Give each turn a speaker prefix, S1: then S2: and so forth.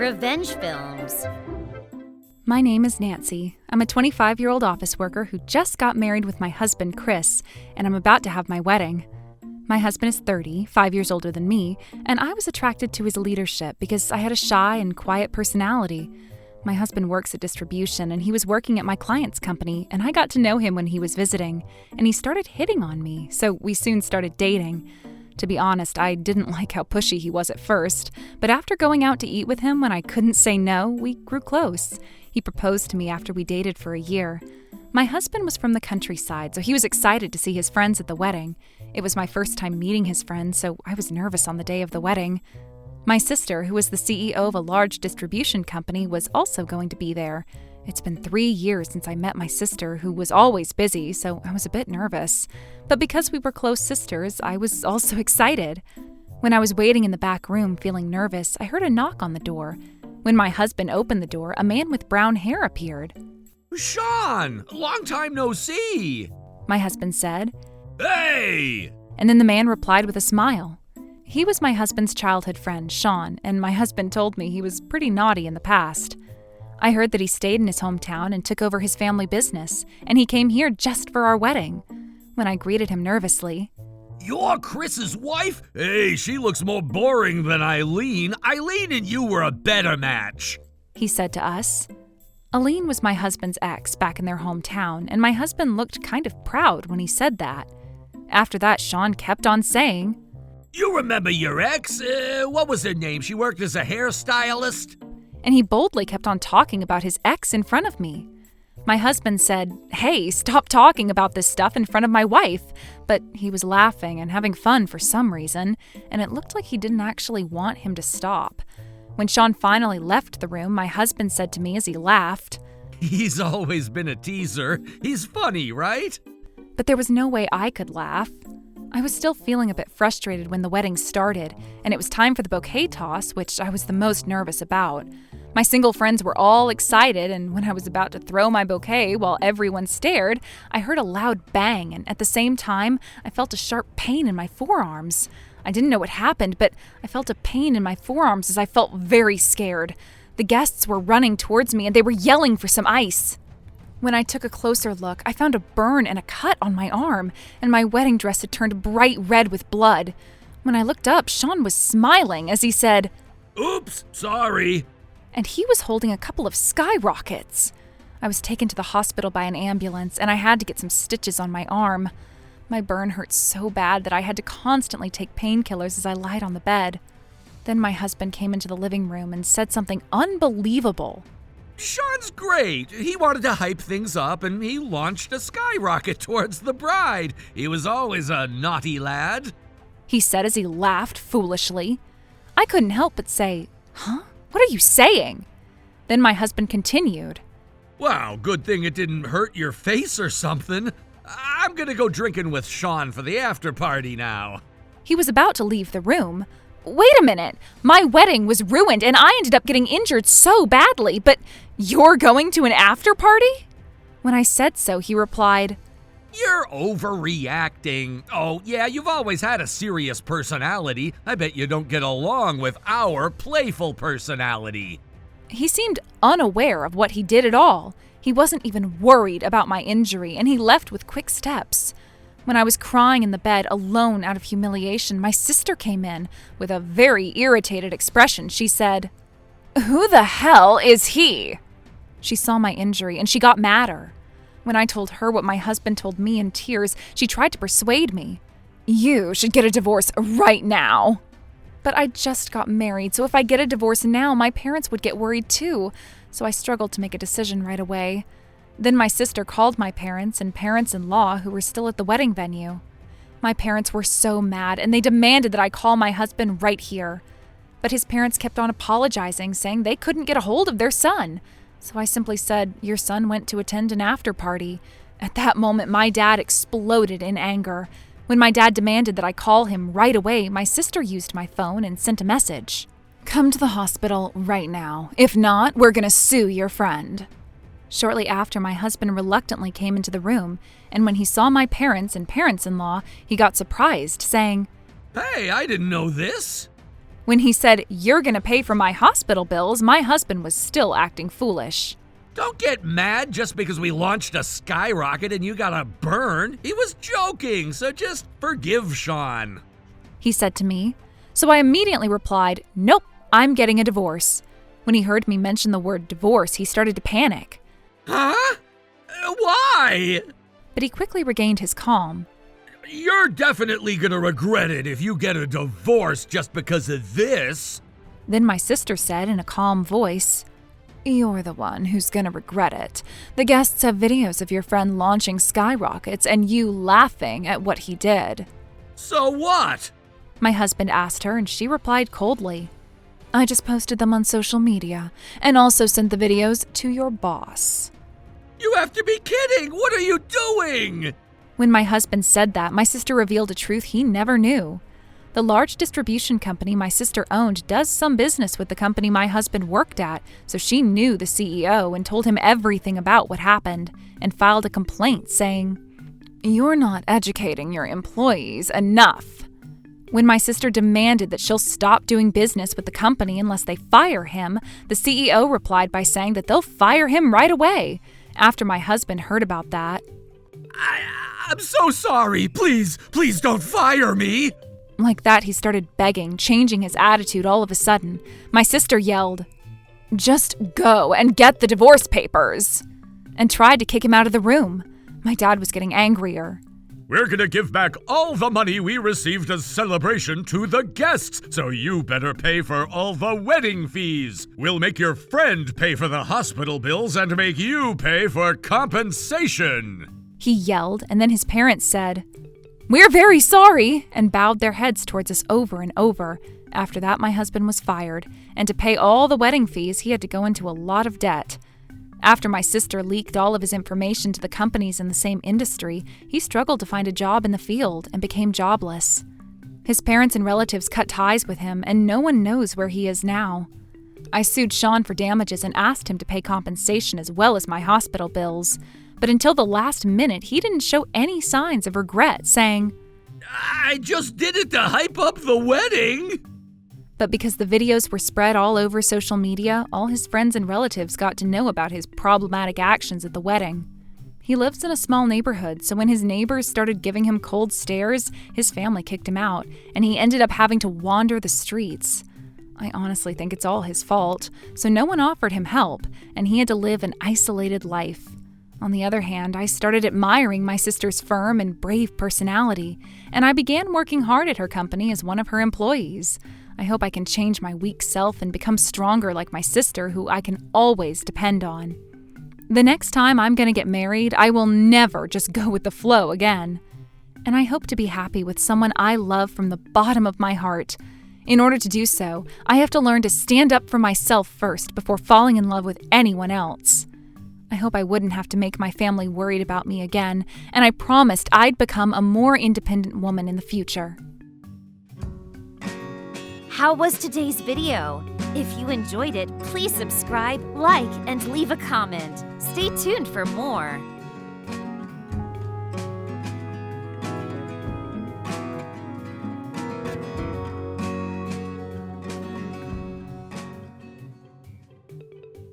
S1: Revenge films.
S2: My name is Nancy. I'm a 25-year-old office worker who just got married with my husband, Chris, and I'm about to have my wedding. My husband is 30, 5 years older than me, and I was attracted to his leadership because I had a shy and quiet personality. My husband works at distribution, and he was working at my client's company, and I got to know him when he was visiting, and he started hitting on me, so we soon started dating. To be honest, I didn't like how pushy he was at first, but after going out to eat with him when I couldn't say no, we grew close. He proposed to me after we dated for a year. My husband was from the countryside, so he was excited to see his friends at the wedding. It was my first time meeting his friends, so I was nervous on the day of the wedding. My sister, who was the CEO of a large distribution company, was also going to be there. It's been 3 years since I met my sister, who was always busy, so I was a bit nervous. But because we were close sisters, I was also excited. When I was waiting in the back room feeling nervous, I heard a knock on the door. When my husband opened the door, a man with brown hair appeared.
S3: Shawn! Long time no see!
S2: My husband said.
S3: Hey!
S2: And then the man replied with a smile. He was my husband's childhood friend, Shawn, and my husband told me he was pretty naughty in the past. I heard that he stayed in his hometown and took over his family business, and he came here just for our wedding. When I greeted him nervously,
S3: You're Chris's wife? Hey, she looks more boring than Eileen. Eileen and you were a better match,
S2: he said to us. Eileen was my husband's ex back in their hometown, and my husband looked kind of proud when he said that. After that, Shawn kept on saying,
S3: You remember your ex? What was her name? She worked as a hairstylist?
S2: And he boldly kept on talking about his ex in front of me. My husband said, Hey, stop talking about this stuff in front of my wife. But he was laughing and having fun for some reason, and it looked like he didn't actually want him to stop. When Shawn finally left the room, my husband said to me as he laughed,
S3: He's always been a teaser. He's funny, right?
S2: But there was no way I could laugh. I was still feeling a bit frustrated when the wedding started, and it was time for the bouquet toss, which I was the most nervous about. My single friends were all excited, and when I was about to throw my bouquet while everyone stared, I heard a loud bang, and at the same time, I felt a sharp pain in my forearms. I didn't know what happened, but I felt a pain in my forearms as I felt very scared. The guests were running towards me, and they were yelling for some ice. When I took a closer look, I found a burn and a cut on my arm, and my wedding dress had turned bright red with blood. When I looked up, Shawn was smiling as he said,
S3: Oops, sorry.
S2: And he was holding a couple of skyrockets. I was taken to the hospital by an ambulance, and I had to get some stitches on my arm. My burn hurt so bad that I had to constantly take painkillers as I lied on the bed. Then my husband came into the living room and said something unbelievable.
S3: Shawn's great. He wanted to hype things up, and he launched a skyrocket towards the bride. He was always a naughty lad,
S2: he said as he laughed foolishly. I couldn't help but say, Huh? What are you saying? Then my husband continued.
S3: Wow, good thing it didn't hurt your face or something. I'm gonna go drinking with Shawn for the after party now.
S2: He was about to leave the room. Wait a minute, my wedding was ruined and I ended up getting injured so badly, but you're going to an after party? When I said so, he replied,
S3: You're overreacting. Oh, yeah, you've always had a serious personality. I bet you don't get along with our playful personality.
S2: He seemed unaware of what he did at all. He wasn't even worried about my injury, and he left with quick steps. When I was crying in the bed alone out of humiliation, my sister came in. With a very irritated expression, she said, Who the hell is he? She saw my injury, and she got madder. When I told her what my husband told me in tears, she tried to persuade me. You should get a divorce right now. But I just got married, so if I get a divorce now, my parents would get worried too. So I struggled to make a decision right away. Then my sister called my parents and parents-in-law who were still at the wedding venue. My parents were so mad, and they demanded that I call my husband right here. But his parents kept on apologizing, saying they couldn't get a hold of their son. So I simply said, Your son went to attend an after party. At that moment, my dad exploded in anger. When my dad demanded that I call him right away, my sister used my phone and sent a message. Come to the hospital right now. If not, we're gonna sue your friend. Shortly after, my husband reluctantly came into the room, and when he saw my parents and parents-in-law, he got surprised, saying,
S3: Hey, I didn't know this.
S2: When he said, "You're gonna pay for my hospital bills," my husband was still acting foolish.
S3: Don't get mad just because we launched a skyrocket and you got a burn. He was joking, so just forgive Shawn.
S2: He said to me. So I immediately replied, "Nope, I'm getting a divorce." When he heard me mention the word divorce, he started to panic.
S3: Huh? Why?
S2: But he quickly regained his calm.
S3: You're definitely gonna regret it if you get a divorce just because of this.
S2: Then my sister said in a calm voice, "You're the one who's gonna regret it. The guests have videos of your friend launching skyrockets and you laughing at what he did."
S3: So what?
S2: My husband asked her, and she replied coldly, "I just posted them on social media and also sent the videos to your boss."
S3: You have to be kidding! What are you doing?
S2: When my husband said that, my sister revealed a truth he never knew. The large distribution company my sister owned does some business with the company my husband worked at, so she knew the CEO and told him everything about what happened and filed a complaint saying, "You're not educating your employees enough." When my sister demanded that she'll stop doing business with the company unless they fire him, the CEO replied by saying that they'll fire him right away. After my husband heard about that,
S3: I'm so sorry. Please don't fire me.
S2: Like that, he started begging, changing his attitude all of a sudden. My sister yelled, "Just go and get the divorce papers," and tried to kick him out of the room. My dad was getting angrier.
S3: We're gonna give back all the money we received as celebration to the guests, so you better pay for all the wedding fees. We'll make your friend pay for the hospital bills and make you pay for compensation.
S2: He yelled, and then his parents said, "We're very sorry," and bowed their heads towards us over and over. After that, my husband was fired, and to pay all the wedding fees, he had to go into a lot of debt. After my sister leaked all of his information to the companies in the same industry, he struggled to find a job in the field and became jobless. His parents and relatives cut ties with him, and no one knows where he is now. I sued Shawn for damages and asked him to pay compensation as well as my hospital bills. But until the last minute, he didn't show any signs of regret, saying,
S3: "I just did it to hype up the wedding."
S2: But because the videos were spread all over social media, all his friends and relatives got to know about his problematic actions at the wedding. He lives in a small neighborhood, so when his neighbors started giving him cold stares, his family kicked him out, and he ended up having to wander the streets. I honestly think it's all his fault, so no one offered him help, and he had to live an isolated life. On the other hand, I started admiring my sister's firm and brave personality, and I began working hard at her company as one of her employees. I hope I can change my weak self and become stronger like my sister, who I can always depend on. The next time I'm going to get married, I will never just go with the flow again. And I hope to be happy with someone I love from the bottom of my heart. In order to do so, I have to learn to stand up for myself first before falling in love with anyone else. I hope I wouldn't have to make my family worried about me again, and I promised I'd become a more independent woman in the future.
S1: How was today's video? If you enjoyed it, please subscribe, like, and leave a comment. Stay tuned for more.